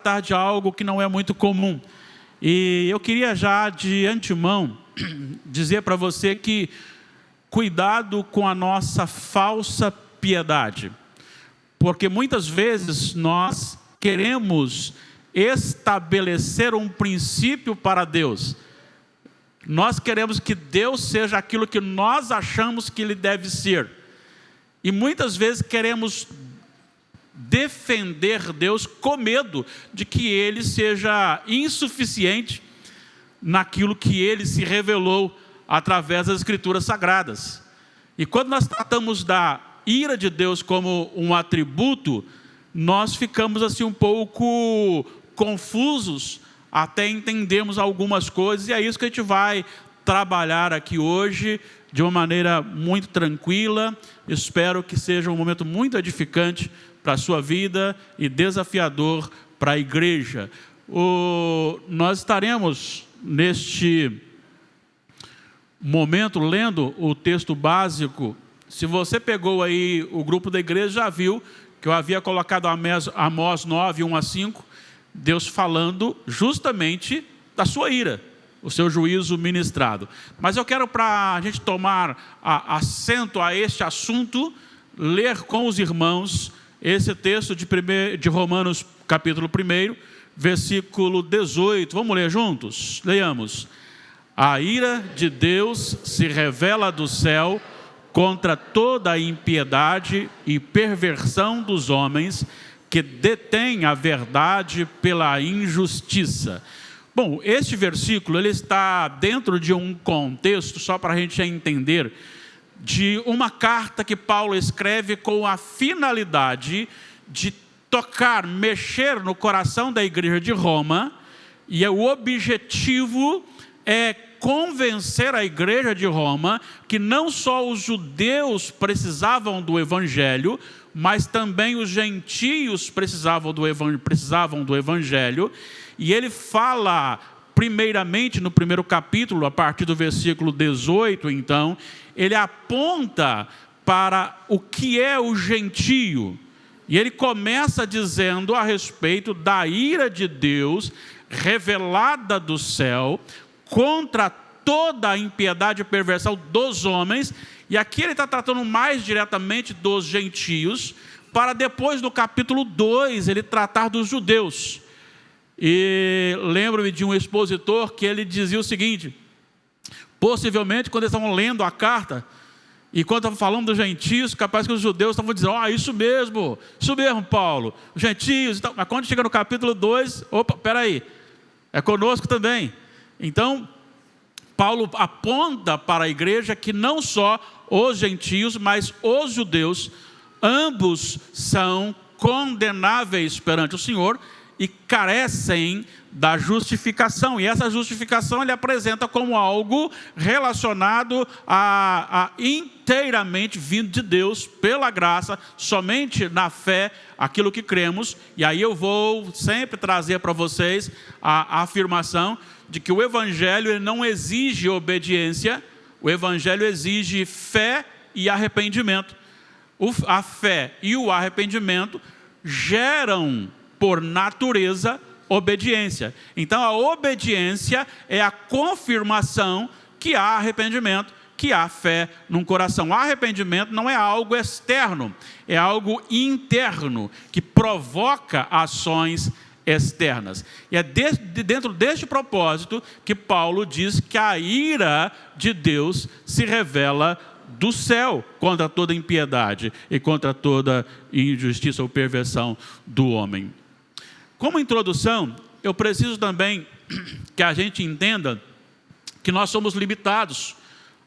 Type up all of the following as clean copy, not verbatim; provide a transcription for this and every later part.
tratar de algo que não é muito comum. E eu queria já de antemão dizer para você que cuidado com a nossa falsa piedade. Porque muitas vezes nós queremos estabelecer um princípio para Deus. Nós queremos que Deus seja aquilo que nós achamos que Ele deve ser. E muitas vezes queremos defender Deus com medo de que Ele seja insuficiente naquilo que Ele se revelou através das Escrituras Sagradas. E quando nós tratamos da ira de Deus como um atributo, nós ficamos assim um pouco confusos até entendermos algumas coisas, e é isso que a gente vai trabalhar aqui hoje de uma maneira muito tranquila. Espero que seja um momento muito edificante para a sua vida e desafiador para a igreja. Nós estaremos neste momento lendo o texto básico. Se você pegou aí o grupo da igreja, já viu que eu havia colocado Amós 9, 1 a 5, Deus falando justamente da sua ira, o seu juízo ministrado. Mas eu quero, para a gente tomar assento a este assunto, ler com os irmãos esse texto de Romanos capítulo 1, versículo 18. Vamos ler juntos? Leiamos. A ira de Deus se revela do céu contra toda a impiedade e perversão dos homens que detêm a verdade pela injustiça. Bom, este versículo ele está dentro de um contexto, só para a gente entender, de uma carta que Paulo escreve com a finalidade de tocar, mexer no coração da igreja de Roma, e o objetivo é convencer a igreja de Roma que não só os judeus precisavam do evangelho, mas também os gentios precisavam do evangelho. E ele fala primeiramente no primeiro capítulo, a partir do versículo 18, então, ele aponta para o que é o gentio. E ele começa dizendo a respeito da ira de Deus revelada do céu contra toda a impiedade e perversão dos homens. E aqui ele está tratando mais diretamente dos gentios, para depois no capítulo 2 ele tratar dos judeus. E lembro-me de um expositor que ele dizia o seguinte: possivelmente quando eles estavam lendo a carta, e quando estavam falando dos gentios, capaz que os judeus estavam dizendo, isso mesmo, Paulo, os gentios e tal. Mas quando chega no capítulo 2, opa, peraí, é conosco também. Então, Paulo aponta para a igreja que não só os gentios, mas os judeus, ambos são condenáveis perante o Senhor e carecem da justificação. E essa justificação ele apresenta como algo relacionado a inteiramente vindo de Deus, pela graça, somente na fé, aquilo que cremos. E aí eu vou sempre trazer para vocês a afirmação de que o evangelho ele não exige obediência, o evangelho exige fé e arrependimento. A fé e o arrependimento geram, por natureza, obediência. Então a obediência é a confirmação que há arrependimento, que há fé num coração. O arrependimento não é algo externo, é algo interno, que provoca ações externas. E é dentro deste propósito que Paulo diz que a ira de Deus se revela do céu contra toda impiedade e contra toda injustiça ou perversão do homem. Como introdução, eu preciso também que a gente entenda que nós somos limitados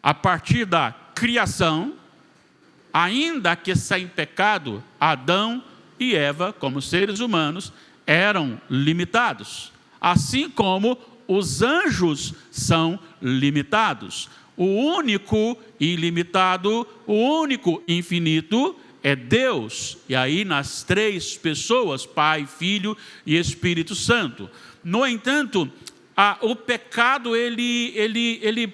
a partir da criação, ainda que sem pecado, Adão e Eva, como seres humanos, eram limitados, assim como os anjos são limitados. O único ilimitado, o único infinito é Deus. E aí nas três pessoas, Pai, Filho e Espírito Santo. No entanto, o pecado ele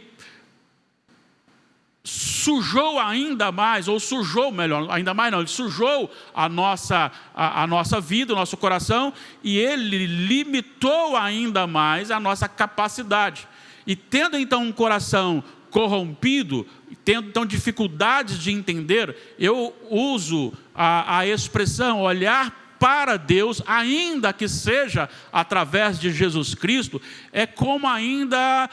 sujou ainda mais, ou sujou, melhor, ainda mais não, ele sujou a nossa vida, o nosso coração, e ele limitou ainda mais a nossa capacidade. E tendo então um coração corrompido, tendo então dificuldades de entender, eu uso a expressão olhar para Deus, ainda que seja através de Jesus Cristo, é como ainda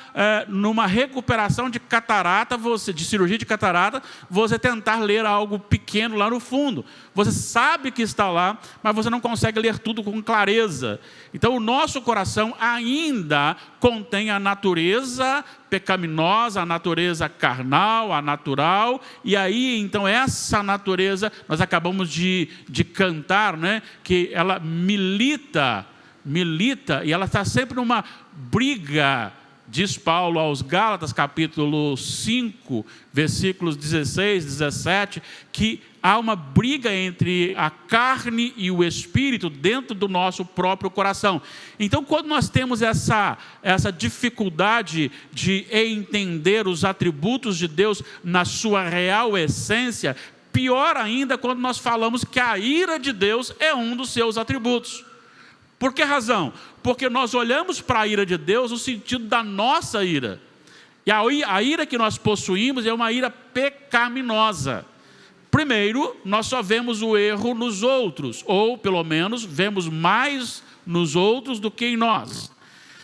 numa recuperação de catarata, de cirurgia de catarata, você tentar ler algo pequeno lá no fundo. Você sabe que está lá, mas você não consegue ler tudo com clareza. Então o nosso coração ainda contém a natureza pecaminosa, a natureza carnal, a natural, e aí então essa natureza, nós acabamos de cantar, né, que ela milita, e ela está sempre numa briga. Diz Paulo aos Gálatas, capítulo 5, versículos 16, 17, que há uma briga entre a carne e o espírito dentro do nosso próprio coração. Então, quando nós temos essa dificuldade de entender os atributos de Deus na sua real essência, pior ainda quando nós falamos que a ira de Deus é um dos seus atributos. Por que razão? Porque nós olhamos para a ira de Deus no sentido da nossa ira. E a ira que nós possuímos é uma ira pecaminosa. Primeiro, nós só vemos o erro nos outros, ou pelo menos vemos mais nos outros do que em nós.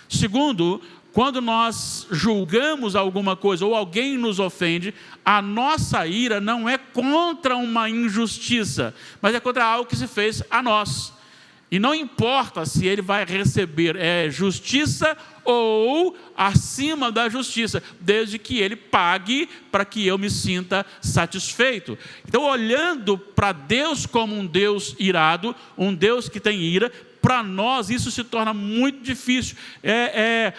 Segundo, quando nós julgamos alguma coisa ou alguém nos ofende, a nossa ira não é contra uma injustiça, mas é contra algo que se fez a nós. E não importa se ele vai receber justiça ou acima da justiça, desde que ele pague para que eu me sinta satisfeito. Então, olhando para Deus como um Deus irado, um Deus que tem ira, para nós isso se torna muito difícil.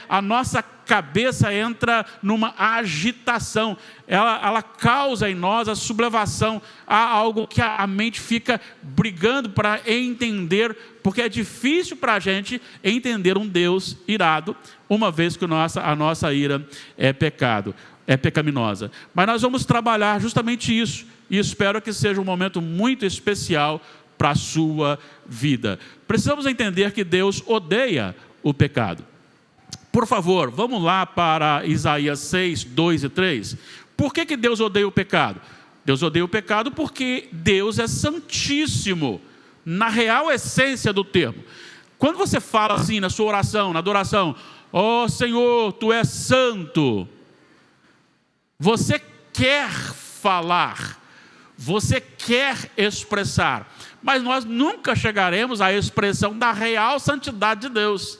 A nossa cabeça entra numa agitação, ela causa em nós a sublevação, há algo que a mente fica brigando para entender, porque é difícil para a gente entender um Deus irado, uma vez que a nossa ira é pecado, é pecaminosa. Mas nós vamos trabalhar justamente isso, e espero que seja um momento muito especial para a sua vida. Precisamos entender que Deus odeia o pecado. Por favor, vamos lá para Isaías 6, 2 e 3. Por que Deus odeia o pecado? Deus odeia o pecado porque Deus é santíssimo, na real essência do termo. Quando você fala assim na sua oração, na adoração, ó Senhor, Tu és santo, você quer falar, você quer expressar, mas nós nunca chegaremos à expressão da real santidade de Deus.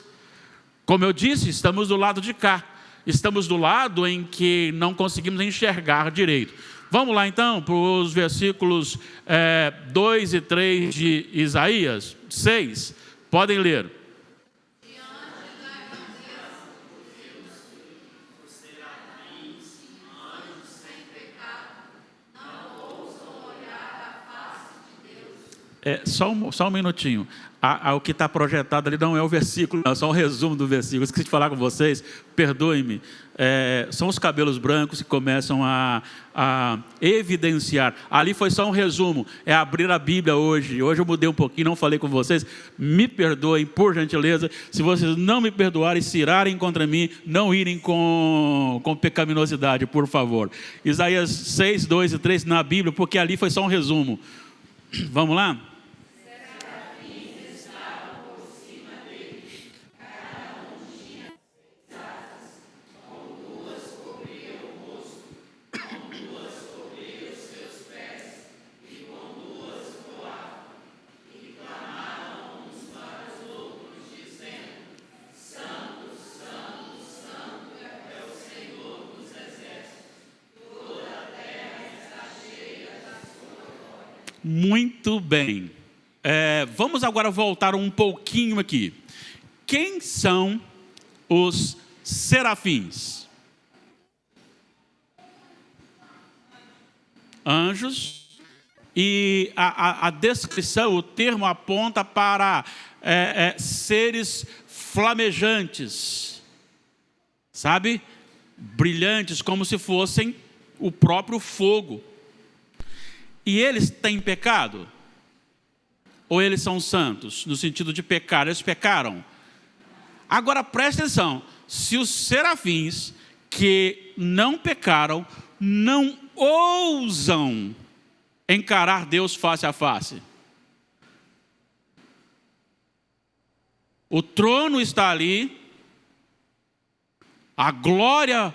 Como eu disse, estamos do lado de cá, estamos do lado em que não conseguimos enxergar direito. Vamos lá então para os versículos 2 e 3 de Isaías 6, podem ler. Só um minutinho. O que está projetado ali não é o versículo, é só um resumo do versículo. Esqueci de falar com vocês, perdoem-me. São os cabelos brancos que começam a evidenciar. Ali foi só um resumo, é abrir a Bíblia hoje. Hoje eu mudei um pouquinho, não falei com vocês. Me perdoem, por gentileza. Se vocês não me perdoarem, se irarem contra mim, não irem com pecaminosidade, por favor. Isaías 6, 2 e 3 na Bíblia, porque ali foi só um resumo. Vamos lá? Muito bem. Vamos agora voltar um pouquinho aqui. Quem são os serafins? Anjos. E a descrição, o termo aponta para seres flamejantes, sabe? Brilhantes, como se fossem o próprio fogo. E eles têm pecado? Ou eles são santos? No sentido de pecar, eles pecaram? Agora preste atenção, se os serafins que não pecaram, não ousam encarar Deus face a face. O trono está ali, a glória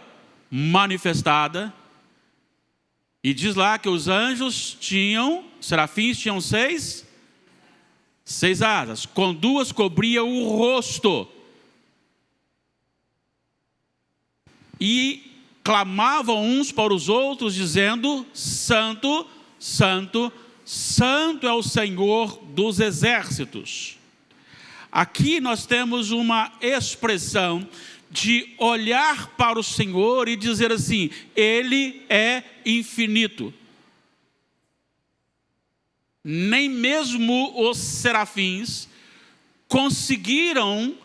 manifestada, e diz lá que os anjos serafins tinham seis asas, com duas cobria o rosto, e clamavam uns para os outros, dizendo: Santo, Santo, Santo é o Senhor dos exércitos. Aqui nós temos uma expressão de olhar para o Senhor e dizer assim: Ele é infinito. Nem mesmo os serafins conseguiram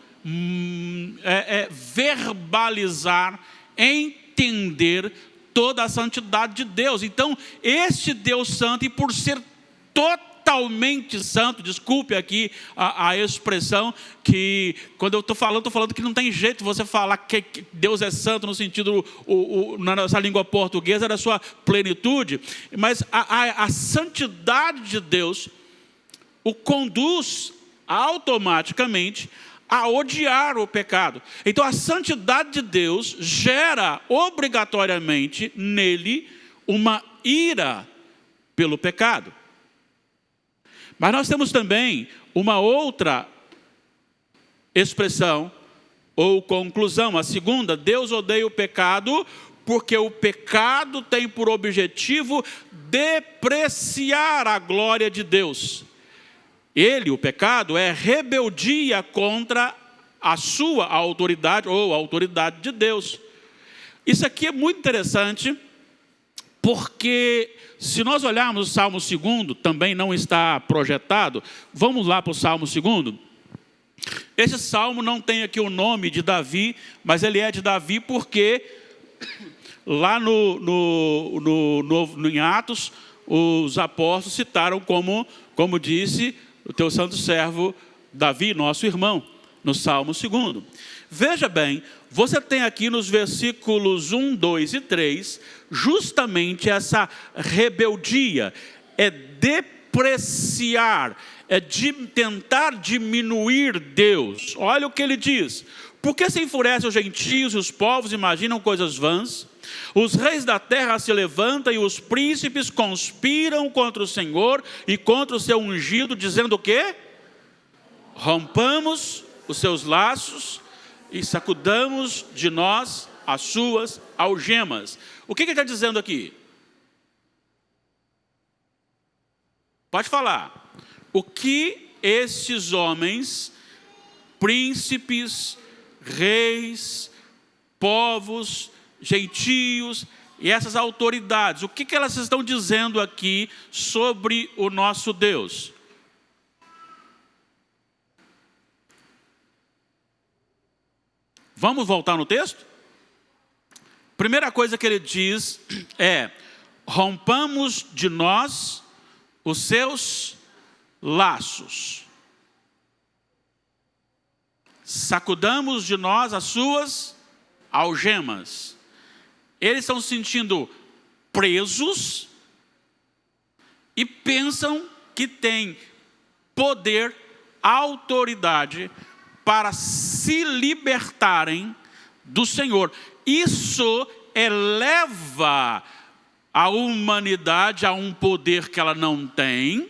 verbalizar, entender toda a santidade de Deus. Então, este Deus santo, e por ser totalmente santo, desculpe aqui a expressão, que quando eu estou falando que não tem jeito você falar que Deus é santo no sentido, na nossa língua portuguesa, da sua plenitude, mas a santidade de Deus o conduz automaticamente a odiar o pecado. Então a santidade de Deus gera obrigatoriamente nele uma ira pelo pecado. Mas nós temos também uma outra expressão ou conclusão. A segunda: Deus odeia o pecado porque o pecado tem por objetivo depreciar a glória de Deus. O pecado, é rebeldia contra a sua autoridade ou a autoridade de Deus. Isso aqui é muito interessante, porque se nós olharmos o Salmo 2, também não está projetado. Vamos lá para o Salmo 2. Esse salmo não tem aqui o nome de Davi, mas ele é de Davi porque lá em Atos, os apóstolos citaram como disse o teu santo servo Davi, nosso irmão, no Salmo 2. Veja bem, você tem aqui nos versículos 1, 2 e 3, justamente essa rebeldia, é depreciar, é de tentar diminuir Deus. Olha o que ele diz: por que se enfurecem os gentios e os povos imaginam coisas vãs? Os reis da terra se levantam e os príncipes conspiram contra o Senhor e contra o seu ungido, dizendo o quê? Rompamos os seus laços e sacudamos de nós as suas algemas. O que ele está dizendo aqui? Pode falar. O que esses homens, príncipes, reis, povos, gentios e essas autoridades, o que elas estão dizendo aqui sobre o nosso Deus? Vamos voltar no texto? Primeira coisa que ele diz é: rompamos de nós os seus laços, sacudamos de nós as suas algemas. Eles estão se sentindo presos e pensam que têm poder, autoridade para se libertarem do Senhor. Isso eleva a humanidade a um poder que ela não tem,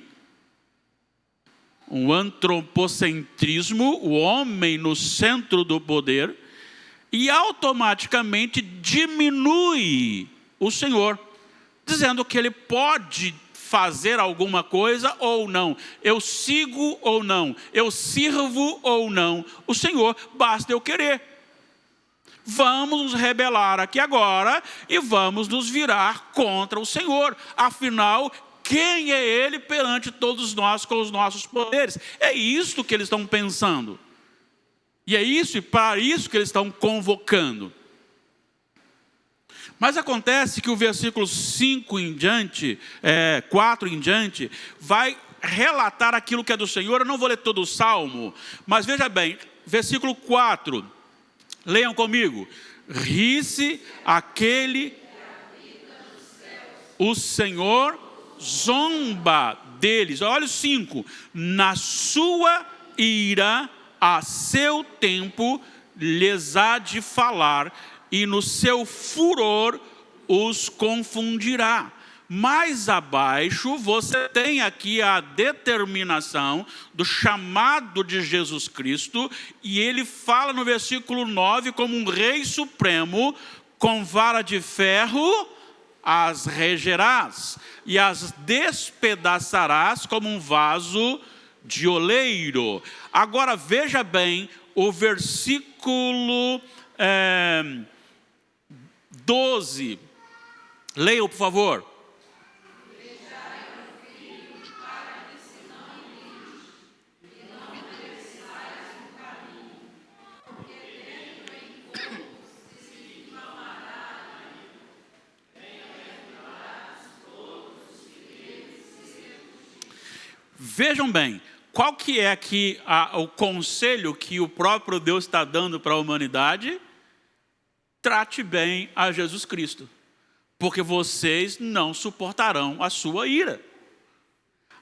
um antropocentrismo, o homem no centro do poder, e automaticamente diminui o Senhor, dizendo que ele pode fazer alguma coisa ou não, eu sigo ou não, eu sirvo ou não, o Senhor, basta eu querer. Vamos nos rebelar aqui agora e vamos nos virar contra o Senhor. Afinal, quem é Ele perante todos nós com os nossos poderes? É isso que eles estão pensando. E é isso e para isso que eles estão convocando. Mas acontece que o versículo 5 em diante, 4 em diante, vai relatar aquilo que é do Senhor. Eu não vou ler todo o Salmo, mas veja bem, versículo 4, leiam comigo. Ri-se aquele, o Senhor zomba deles. Olha o 5, na sua ira, a seu tempo, lhes há de falar, e no seu furor os confundirá. Mais abaixo, você tem aqui a determinação do chamado de Jesus Cristo, e ele fala no versículo 9, como um rei supremo, com vara de ferro as regerás, e as despedaçarás como um vaso de oleiro. Agora veja bem o versículo 12. Leiam, por favor. Vejam bem, qual que é aqui o conselho que o próprio Deus está dando para a humanidade? Trate bem a Jesus Cristo, porque vocês não suportarão a sua ira.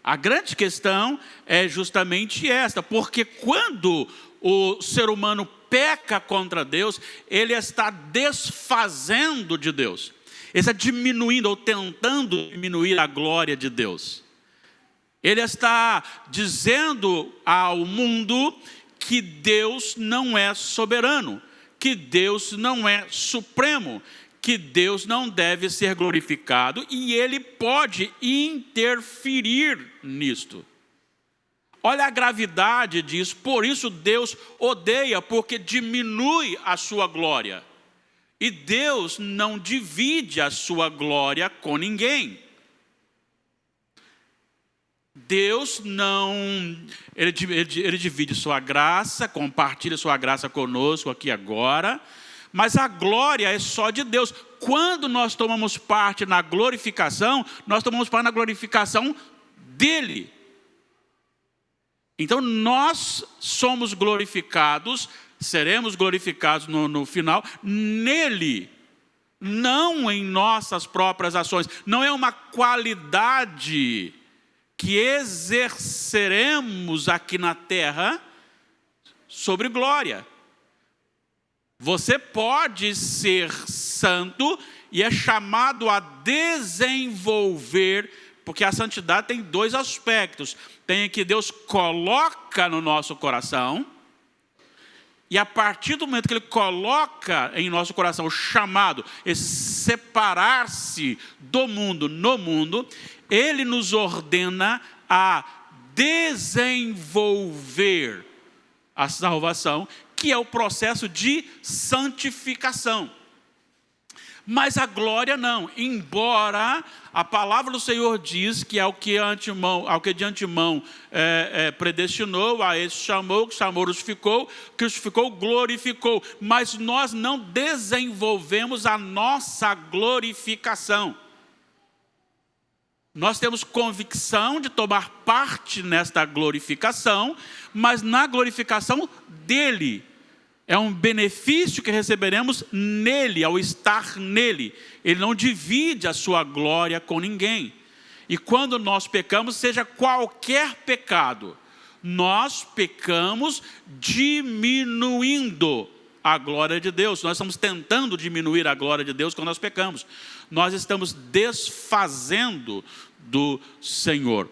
A grande questão é justamente esta, porque quando o ser humano peca contra Deus, ele está desfazendo de Deus. Ele está diminuindo ou tentando diminuir a glória de Deus. Ele está dizendo ao mundo que Deus não é soberano, que Deus não é supremo, que Deus não deve ser glorificado, e ele pode interferir nisto. Olha a gravidade disso, por isso Deus odeia, porque diminui a sua glória. E Deus não divide a sua glória com ninguém. Deus não, ele divide sua graça, compartilha sua graça conosco aqui agora, mas a glória é só de Deus. Quando nós tomamos parte na glorificação, nós tomamos parte na glorificação dele. Então nós somos glorificados, seremos glorificados no final, nele, não em nossas próprias ações. Não é uma qualidade que exerceremos aqui na terra sobre glória. Você pode ser santo e é chamado a desenvolver, porque a santidade tem dois aspectos. Tem que Deus coloca no nosso coração, e a partir do momento que Ele coloca em nosso coração o chamado, esse separar-se do mundo no mundo, Ele nos ordena a desenvolver a salvação, que é o processo de santificação. Mas a glória não, embora a palavra do Senhor diz que ao que de antemão predestinou, a esse chamou, que chamou justificou, que justificou glorificou, mas nós não desenvolvemos a nossa glorificação. Nós temos convicção de tomar parte nesta glorificação, mas na glorificação dele. É um benefício que receberemos nele, ao estar nele. Ele não divide a sua glória com ninguém. E quando nós pecamos, seja qualquer pecado, nós pecamos diminuindo a glória de Deus. Nós estamos tentando diminuir a glória de Deus quando nós pecamos. Nós estamos desfazendo do Senhor.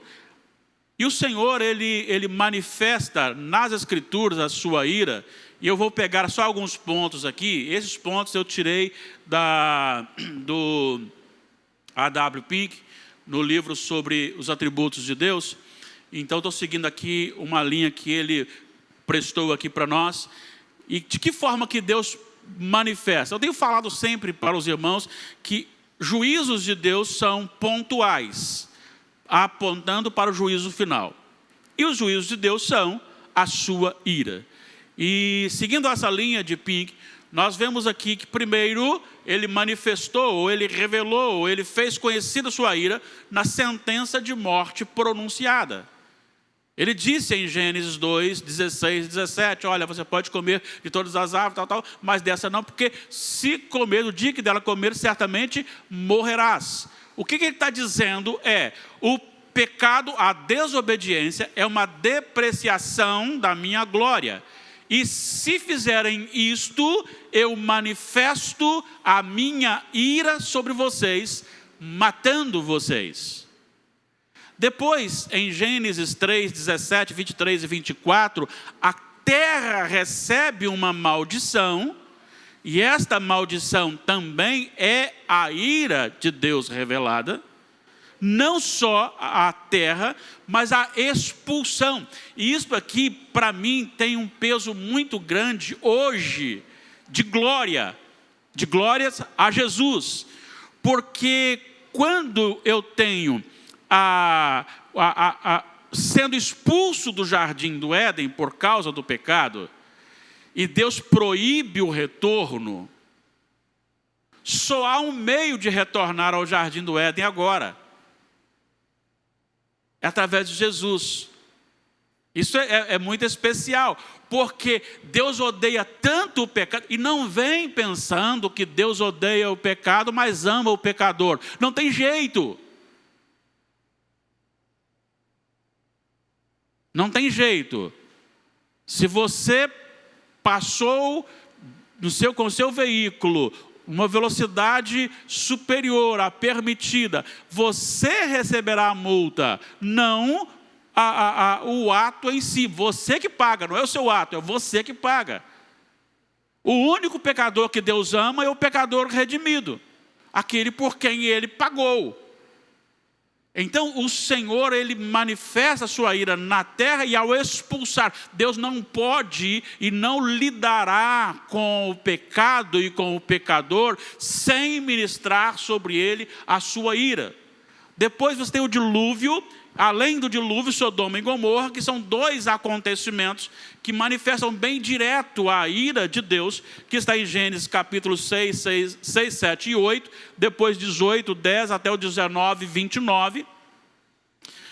E o Senhor, ele manifesta nas Escrituras a sua ira. E eu vou pegar só alguns pontos aqui. Esses pontos eu tirei do A.W. Pink, no livro sobre os atributos de Deus. Então estou seguindo aqui uma linha que ele prestou aqui para nós. E de que forma que Deus manifesta? Eu tenho falado sempre para os irmãos que juízos de Deus são pontuais, apontando para o juízo final. E os juízos de Deus são a sua ira. E seguindo essa linha de Pink, nós vemos aqui que primeiro ele manifestou, ou ele revelou, ou ele fez conhecida sua ira na sentença de morte pronunciada. Ele disse em Gênesis 2, 16, 17, olha, você pode comer de todas as árvores, tal, mas dessa não, porque se comer, no dia que dela comer, certamente morrerás. O que ele está dizendo é, o pecado, a desobediência, é uma depreciação da minha glória. E se fizerem isto, eu manifesto a minha ira sobre vocês, matando vocês. Depois, em Gênesis 3, 17, 23 e 24, a terra recebe uma maldição, e esta maldição também é a ira de Deus revelada. Não só a terra, mas a expulsão. E isso aqui, para mim, tem um peso muito grande hoje, de glórias a Jesus. Porque quando eu tenho sendo expulso do jardim do Éden por causa do pecado, e Deus proíbe o retorno, só há um meio de retornar ao jardim do Éden agora. É através de Jesus. Isso é muito especial, porque Deus odeia tanto o pecado, e não vem pensando que Deus odeia o pecado, mas ama o pecador. Não tem jeito. Não tem jeito. Se você passou com o seu veículo uma velocidade superior à permitida, você receberá a multa, não o ato em si. Você que paga, não é o seu ato, é você que paga. O único pecador que Deus ama é o pecador redimido, aquele por quem ele pagou. Então o Senhor, ele manifesta a sua ira na terra, e ao expulsar, Deus não pode e não lidará com o pecado e com o pecador sem ministrar sobre ele a sua ira. Depois você tem o dilúvio, além do dilúvio, Sodoma e Gomorra, que são dois acontecimentos que manifestam bem direto a ira de Deus, que está em Gênesis capítulo 6, 7 e 8, depois 18, 10 até o 19, 29,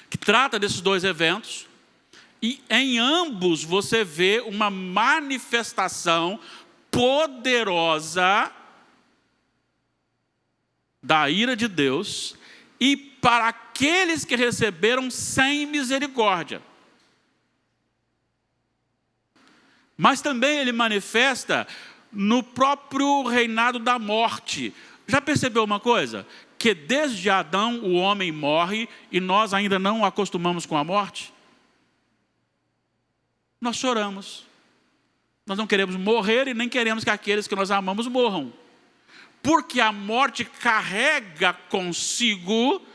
que trata desses dois eventos. E em ambos você vê uma manifestação poderosa da ira de Deus, e para aqueles que receberam sem misericórdia. Mas também ele manifesta no próprio reinado da morte. Já percebeu uma coisa? Que desde Adão o homem morre e nós ainda não acostumamos com a morte? Nós choramos. Nós não queremos morrer e nem queremos que aqueles que nós amamos morram. Porque a morte carrega consigo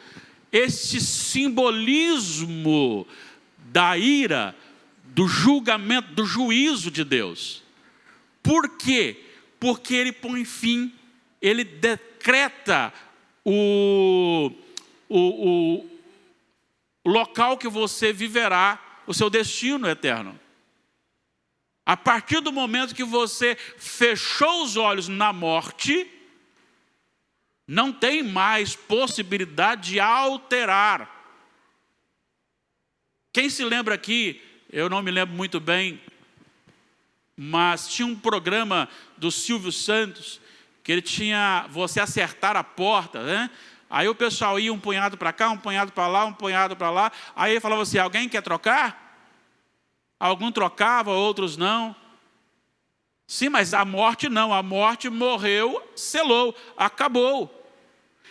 este simbolismo da ira, do julgamento, do juízo de Deus. Por quê? Porque ele põe fim, ele decreta o local que você viverá, o seu destino eterno. A partir do momento que você fechou os olhos na morte, não tem mais possibilidade de alterar. Quem se lembra aqui, eu não me lembro muito bem, mas tinha um programa do Silvio Santos, que ele tinha você acertar a porta, né? Aí o pessoal ia um punhado para cá, um punhado para lá, um punhado para lá. Aí ele falava assim, alguém quer trocar? Alguns trocavam, outros não. Sim, mas a morte não, a morte morreu, selou, acabou.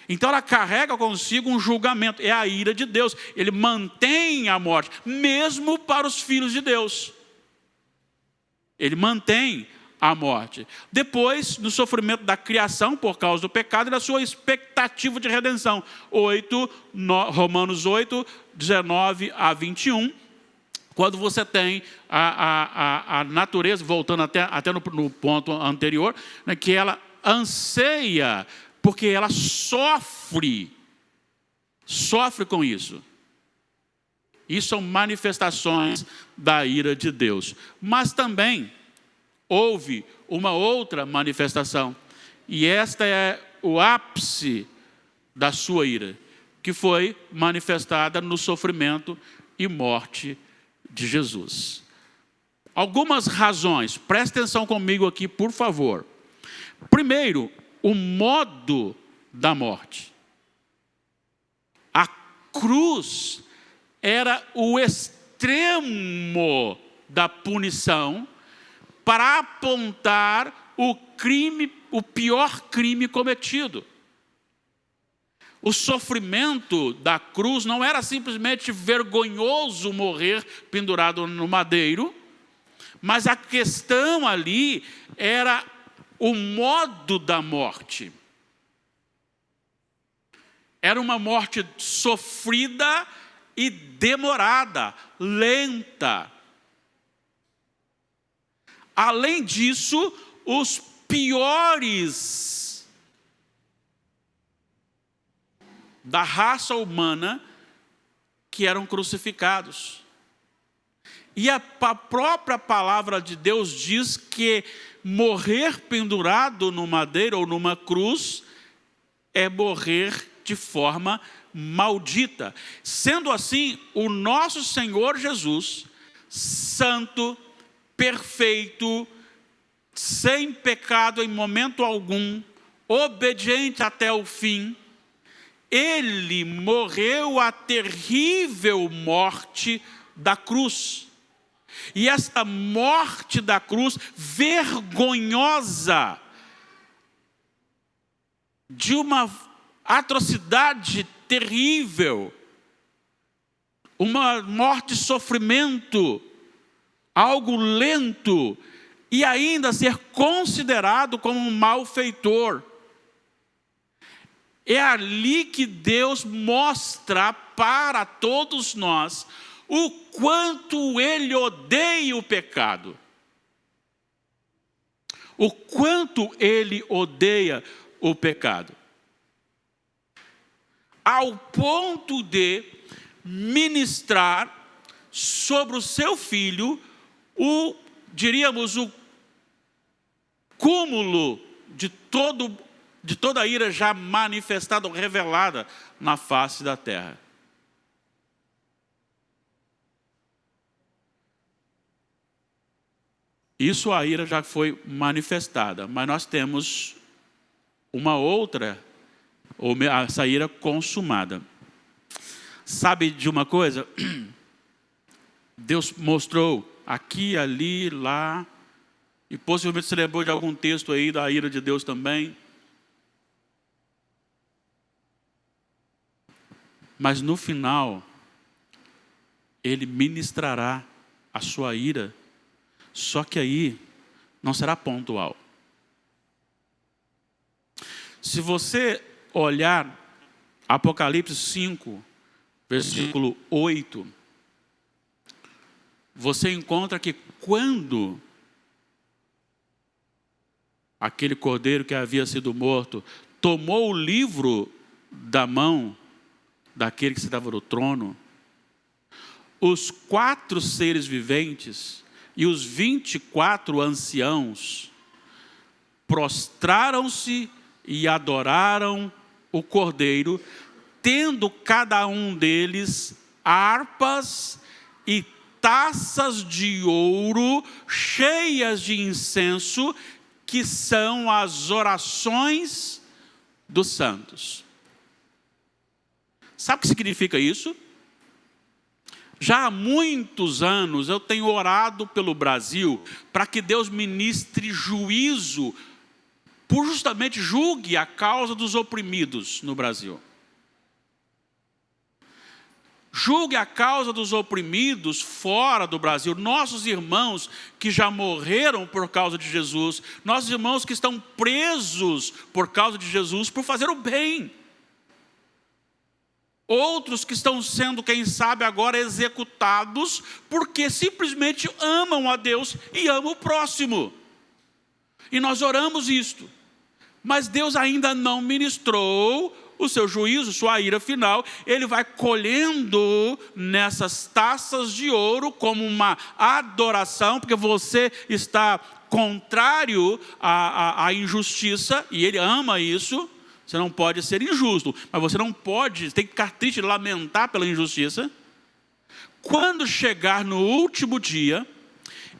Então ela carrega consigo um julgamento, é a ira de Deus. Ele mantém a morte, mesmo para os filhos de Deus. Ele mantém a morte. Depois, no sofrimento da criação por causa do pecado e da sua expectativa de redenção. Romanos 8, 19 a 21. Quando você tem a natureza, voltando até no ponto anterior, né, que ela anseia, porque ela sofre com isso. Isso são manifestações da ira de Deus. Mas também, houve uma outra manifestação. E esta é o ápice da sua ira, que foi manifestada no sofrimento e morte de Jesus. Algumas razões, preste atenção comigo aqui, por favor. Primeiro, o modo da morte. A cruz era o extremo da punição para apontar o crime, o pior crime cometido. O sofrimento da cruz não era simplesmente vergonhoso morrer pendurado no madeiro, mas a questão ali era o modo da morte. Era uma morte sofrida e demorada, lenta. Além disso, os piores da raça humana que eram crucificados. E a própria palavra de Deus diz que morrer pendurado no madeiro ou numa cruz é morrer de forma maldita. Sendo assim, o nosso Senhor Jesus, santo, perfeito, sem pecado em momento algum, obediente até o fim, ele morreu a terrível morte da cruz. E esta morte da cruz, vergonhosa, de uma atrocidade terrível, uma morte de sofrimento, algo lento, e ainda ser considerado como um malfeitor. É ali que Deus mostra para todos nós o quanto Ele odeia o pecado. O quanto Ele odeia o pecado. Ao ponto de ministrar sobre o seu filho diríamos, o cúmulo de toda a ira já manifestada ou revelada na face da terra. Isso, a ira já foi manifestada, mas nós temos uma outra, ou essa ira consumada. Sabe de uma coisa? Deus mostrou aqui, ali, lá, e possivelmente se lembrou de algum texto aí da ira de Deus também. Mas no final, Ele ministrará a sua ira, só que aí não será pontual. Se você olhar Apocalipse 5, versículo 8, você encontra que quando aquele cordeiro que havia sido morto tomou o livro da mão daquele que estava no trono, os 4 seres viventes e os 24 anciãos prostraram-se e adoraram o cordeiro, tendo cada um deles harpas e taças de ouro cheias de incenso, que são as orações dos santos. Sabe o que significa isso? Já há muitos anos eu tenho orado pelo Brasil para que Deus ministre juízo, por justamente julgue a causa dos oprimidos no Brasil. Julgue a causa dos oprimidos fora do Brasil. Nossos irmãos que já morreram por causa de Jesus, nossos irmãos que estão presos por causa de Jesus, por fazer o bem. Outros que estão sendo, quem sabe agora, executados porque simplesmente amam a Deus e amam o próximo. E nós oramos isto. Mas Deus ainda não ministrou o seu juízo, sua ira final, ele vai colhendo nessas taças de ouro como uma adoração, porque você está contrário à injustiça, e ele ama isso. Você não pode ser injusto, mas você não pode, tem que ficar triste, lamentar pela injustiça. Quando chegar no último dia,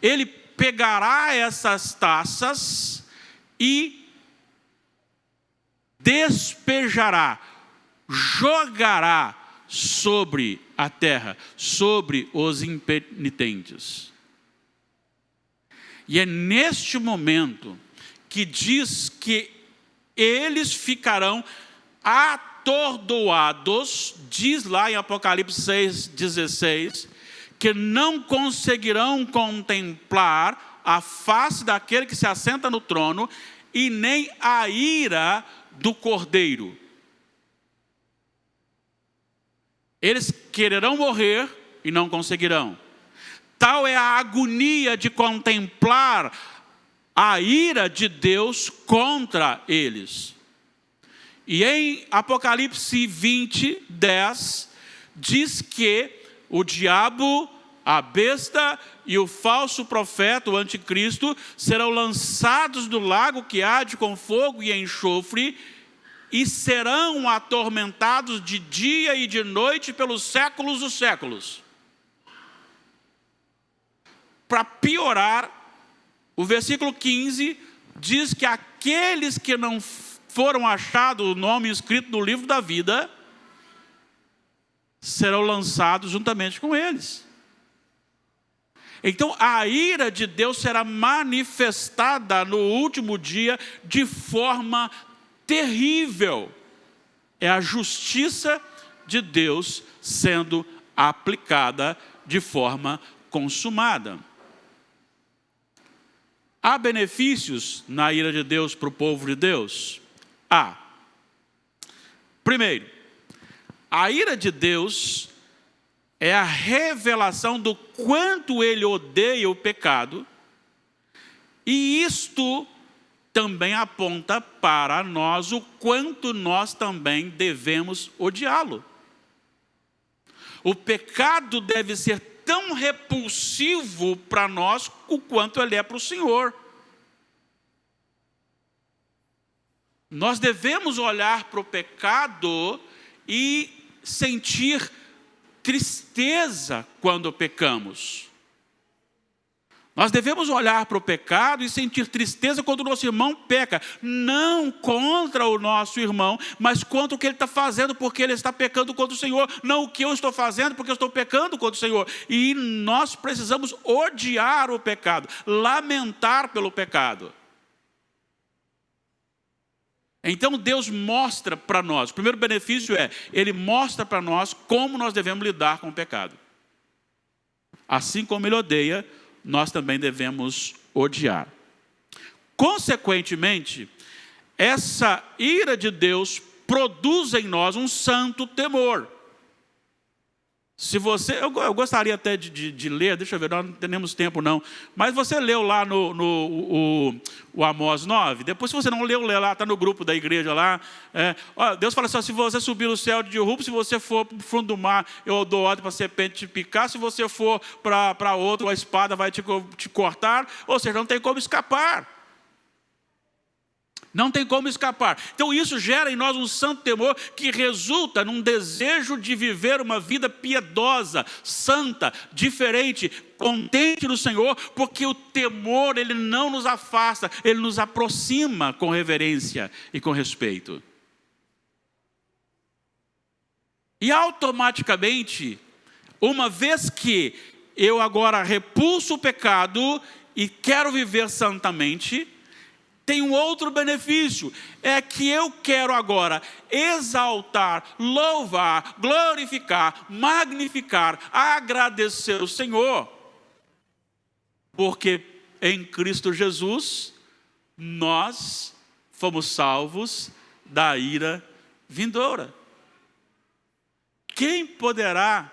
ele pegará essas taças e despejará, jogará sobre a terra, sobre os impenitentes. E é neste momento que diz que eles ficarão atordoados, diz lá em Apocalipse 6,16, que não conseguirão contemplar a face daquele que se assenta no trono e nem a ira do Cordeiro. Eles quererão morrer e não conseguirão. Tal é a agonia de contemplar a ira de Deus contra eles. E em Apocalipse 20:10, diz que o diabo, a besta e o falso profeta, o anticristo, serão lançados no lago que arde com fogo e enxofre, e serão atormentados de dia e de noite pelos séculos dos séculos. Para piorar, o versículo 15 diz que aqueles que não foram achados o nome escrito no livro da vida serão lançados juntamente com eles. Então a ira de Deus será manifestada no último dia de forma terrível. É a justiça de Deus sendo aplicada de forma consumada. Há benefícios na ira de Deus para o povo de Deus? Há. Primeiro, a ira de Deus é a revelação do quanto ele odeia o pecado, e isto também aponta para nós o quanto nós também devemos odiá-lo. O pecado deve ser tão repulsivo para nós o quanto ele é para o Senhor. Nós devemos olhar para o pecado e sentir tristeza quando pecamos. Nós devemos olhar para o pecado e sentir tristeza quando o nosso irmão peca. Não contra o nosso irmão, mas contra o que ele está fazendo, porque ele está pecando contra o Senhor. Não o que eu estou fazendo, porque eu estou pecando contra o Senhor. E nós precisamos odiar o pecado, lamentar pelo pecado. Então Deus mostra para nós, o primeiro benefício é, Ele mostra para nós como nós devemos lidar com o pecado. Assim como Ele odeia, nós também devemos odiar. Consequentemente, essa ira de Deus produz em nós um santo temor. Se você, eu gostaria até de ler, deixa eu ver, nós não temos tempo não, mas você leu lá o Amós 9, depois se você não leu, lê lá, está no grupo da igreja lá, Deus fala assim, se você subir no céu de derrubo, se você for para o fundo do mar, eu dou ordem para a serpente te picar, se você for para outro, a espada vai te cortar, ou seja, não tem como escapar. Não tem como escapar. Então isso gera em nós um santo temor que resulta num desejo de viver uma vida piedosa, santa, diferente, contente no Senhor, porque o temor, ele não nos afasta, ele nos aproxima com reverência e com respeito. E automaticamente, uma vez que eu agora repulso o pecado e quero viver santamente, tem um outro benefício, é que eu quero agora exaltar, louvar, glorificar, magnificar, agradecer o Senhor. Porque em Cristo Jesus, nós fomos salvos da ira vindoura. Quem poderá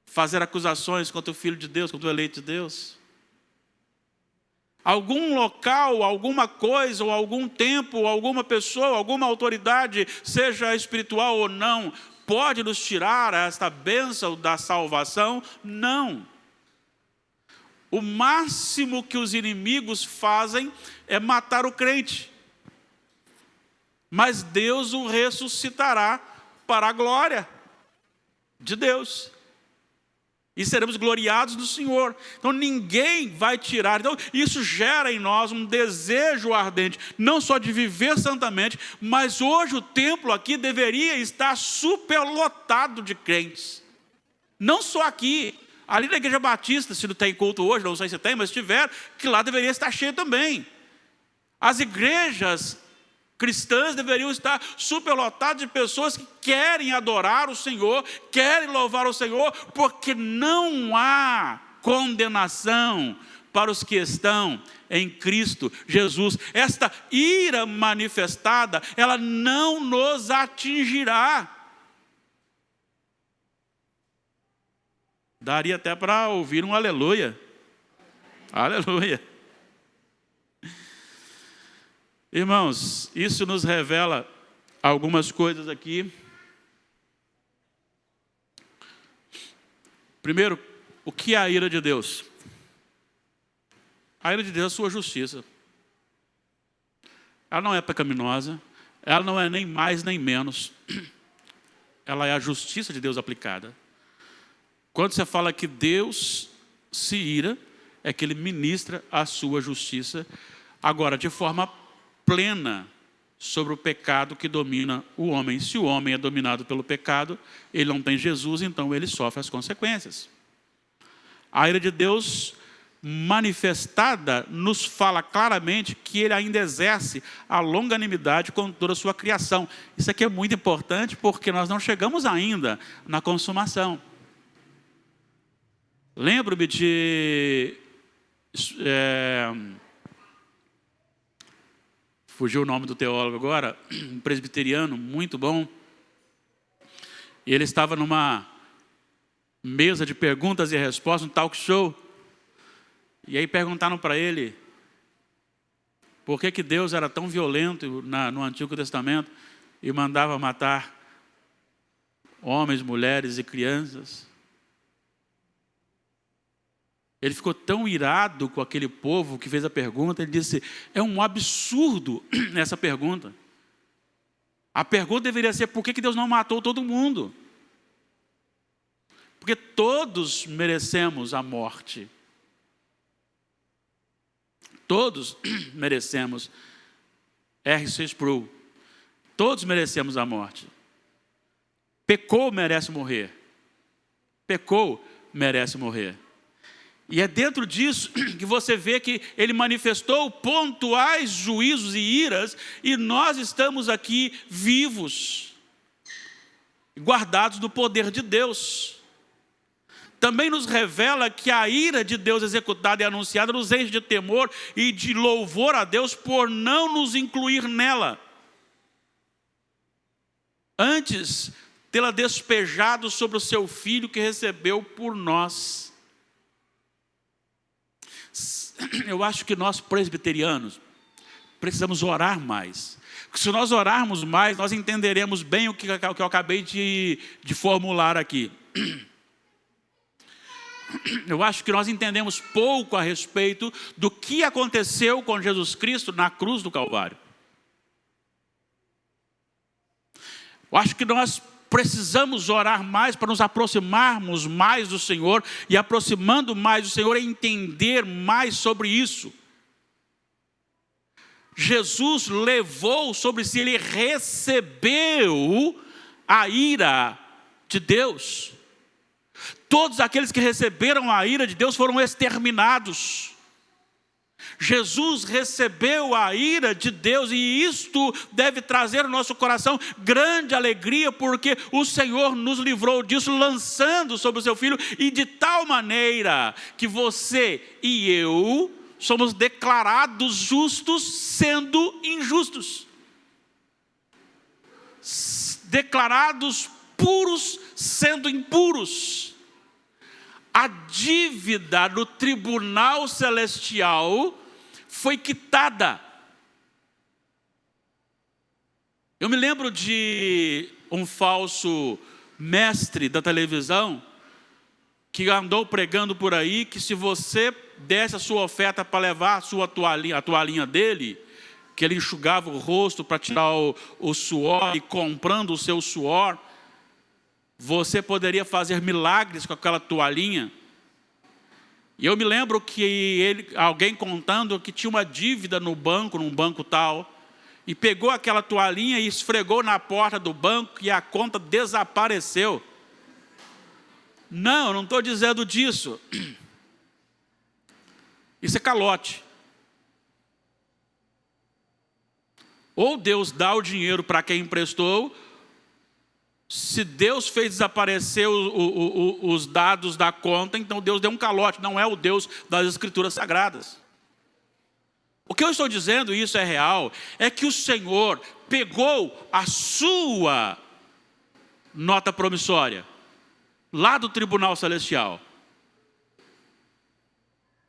fazer acusações contra o Filho de Deus, contra o eleito de Deus? Algum local, alguma coisa, ou algum tempo, ou alguma pessoa, alguma autoridade, seja espiritual ou não, pode nos tirar esta bênção da salvação? Não. O máximo que os inimigos fazem é matar o crente. Mas Deus o ressuscitará para a glória de Deus. E seremos gloriados do Senhor. Então ninguém vai tirar. Então isso gera em nós um desejo ardente, não só de viver santamente, mas hoje o templo aqui deveria estar superlotado de crentes. Não só aqui, ali na Igreja Batista, se não tem culto hoje, não sei se tem, mas se tiver, que lá deveria estar cheio também. As igrejas cristãs deveriam estar superlotadas de pessoas que querem adorar o Senhor, querem louvar o Senhor, porque não há condenação para os que estão em Cristo Jesus. Esta ira manifestada, ela não nos atingirá. Daria até para ouvir um aleluia. Aleluia. Irmãos, isso nos revela algumas coisas aqui. Primeiro, o que é a ira de Deus? A ira de Deus é a sua justiça. Ela não é pecaminosa, ela não é nem mais nem menos. Ela é a justiça de Deus aplicada. Quando você fala que Deus se ira, é que Ele ministra a sua justiça, agora de forma plena sobre o pecado que domina o homem. Se o homem é dominado pelo pecado, ele não tem Jesus, então ele sofre as consequências. A ira de Deus manifestada nos fala claramente que ele ainda exerce a longanimidade com toda a sua criação. Isso aqui é muito importante porque nós não chegamos ainda na consumação. Lembro-me de... fugiu o nome do teólogo agora, um presbiteriano muito bom. E ele estava numa mesa de perguntas e respostas, um talk show. E aí perguntaram para ele por que Deus era tão violento no Antigo Testamento e mandava matar homens, mulheres e crianças. Ele ficou tão irado com aquele povo que fez a pergunta, ele disse, é um absurdo essa pergunta. A pergunta deveria ser, por que Deus não matou todo mundo? Porque todos merecemos a morte. Todos merecemos. R.C. Sproul. Todos merecemos a morte. Pecou, merece morrer. Pecou, merece morrer. E é dentro disso que você vê que ele manifestou pontuais juízos e iras, e nós estamos aqui vivos, guardados do poder de Deus. Também nos revela que a ira de Deus executada e anunciada nos enche de temor e de louvor a Deus por não nos incluir nela. Antes, tê-la despejado sobre o seu Filho que recebeu por nós. Eu acho que nós presbiterianos precisamos orar mais. Se nós orarmos mais, nós entenderemos bem o que eu acabei de formular aqui. Eu acho que nós entendemos pouco a respeito do que aconteceu com Jesus Cristo na cruz do Calvário. Eu acho que nós precisamos orar mais para nos aproximarmos mais do Senhor, e aproximando mais do Senhor, entender mais sobre isso. Jesus levou sobre si, ele recebeu a ira de Deus. Todos aqueles que receberam a ira de Deus foram exterminados. Jesus recebeu a ira de Deus, e isto deve trazer ao nosso coração grande alegria, porque o Senhor nos livrou disso, lançando sobre o seu Filho, e de tal maneira que você e eu somos declarados justos sendo injustos, declarados puros sendo impuros. A dívida no tribunal celestial foi quitada. Eu me lembro de um falso mestre da televisão que andou pregando por aí que se você desse a sua oferta para levar a toalhinha dele, que ele enxugava o rosto para tirar o suor, e comprando o seu suor, você poderia fazer milagres com aquela toalhinha. E eu me lembro que alguém contando que tinha uma dívida no banco, num banco tal, e pegou aquela toalhinha e esfregou na porta do banco e a conta desapareceu. Não, eu não estou dizendo disso. Isso é calote. Ou Deus dá o dinheiro para quem emprestou. Se Deus fez desaparecer os dados da conta, então Deus deu um calote. Não é o Deus das Escrituras Sagradas. O que eu estou dizendo, e isso é real, é que o Senhor pegou a sua nota promissória lá do tribunal celestial.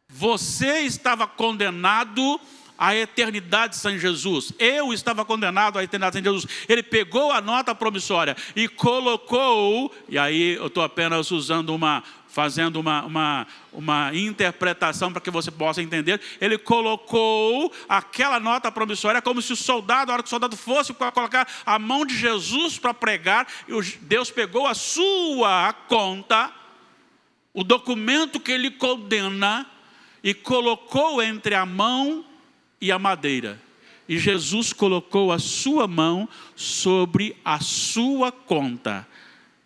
Você estava condenado à eternidade sem Jesus. Eu estava condenado à eternidade sem Jesus. Ele pegou a nota promissória e colocou, e aí eu estou apenas fazendo uma interpretação para que você possa entender. Ele colocou aquela nota promissória como se o soldado, a hora que o soldado fosse para colocar a mão de Jesus para pregar, Deus pegou a sua conta, o documento que ele condena, e colocou entre a mão e a madeira. E Jesus colocou a sua mão sobre a sua conta.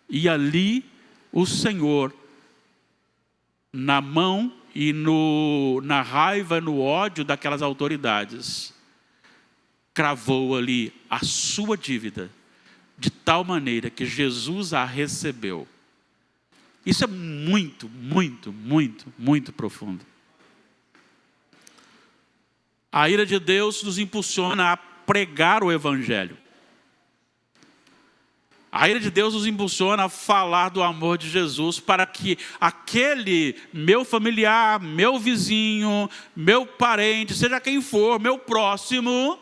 E ali o Senhor, na mão e na raiva, no ódio daquelas autoridades, cravou ali a sua dívida, de tal maneira que Jesus a recebeu. Isso é muito, muito, muito, muito profundo. A ira de Deus nos impulsiona a pregar o Evangelho. A ira de Deus nos impulsiona a falar do amor de Jesus para que aquele meu familiar, meu vizinho, meu parente, seja quem for, meu próximo,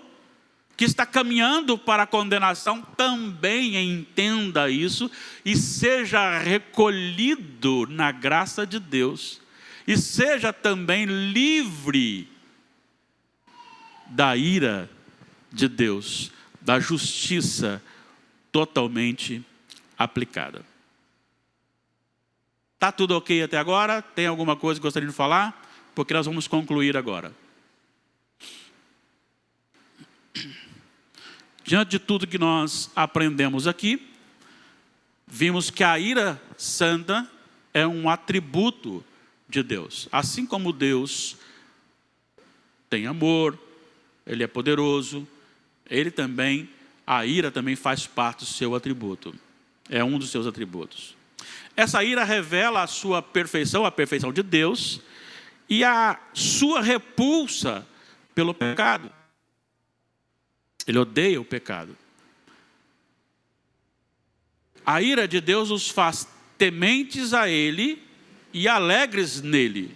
que está caminhando para a condenação, também entenda isso e seja recolhido na graça de Deus e seja também livre da ira de Deus, da justiça totalmente aplicada. Está tudo ok até agora? Tem alguma coisa que gostaria de falar? Porque nós vamos concluir agora. Diante de tudo que nós aprendemos aqui, vimos que a ira santa é um atributo de Deus. Assim como Deus tem amor, Ele é poderoso, a ira também faz parte do seu atributo. É um dos seus atributos. Essa ira revela a sua perfeição, a perfeição de Deus, e a sua repulsa pelo pecado. Ele odeia o pecado. A ira de Deus os faz tementes a Ele e alegres nele.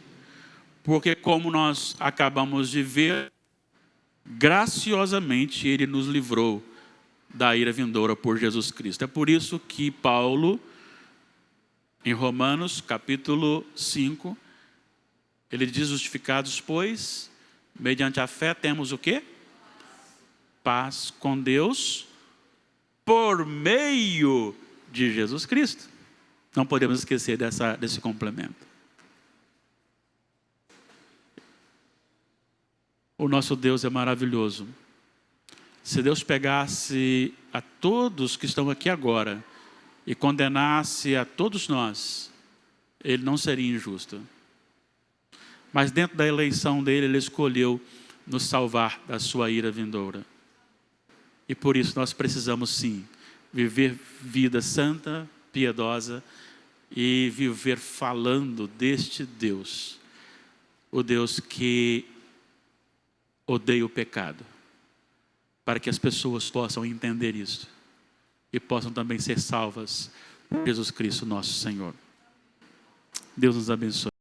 Porque, como nós acabamos de ver, graciosamente Ele nos livrou da ira vindoura por Jesus Cristo. É por isso que Paulo, em Romanos capítulo 5, ele diz: justificados, pois, mediante a fé temos o quê? Paz com Deus, por meio de Jesus Cristo. Não podemos esquecer desse complemento. O nosso Deus é maravilhoso. Se Deus pegasse a todos que estão aqui agora e condenasse a todos nós, Ele não seria injusto. Mas dentro da eleição dele, Ele escolheu nos salvar da sua ira vindoura. E por isso nós precisamos sim viver vida santa, piedosa e viver falando deste Deus. O Deus que odeia o pecado. Para que as pessoas possam entender isso. E possam também ser salvas por Jesus Cristo nosso Senhor. Deus nos abençoe.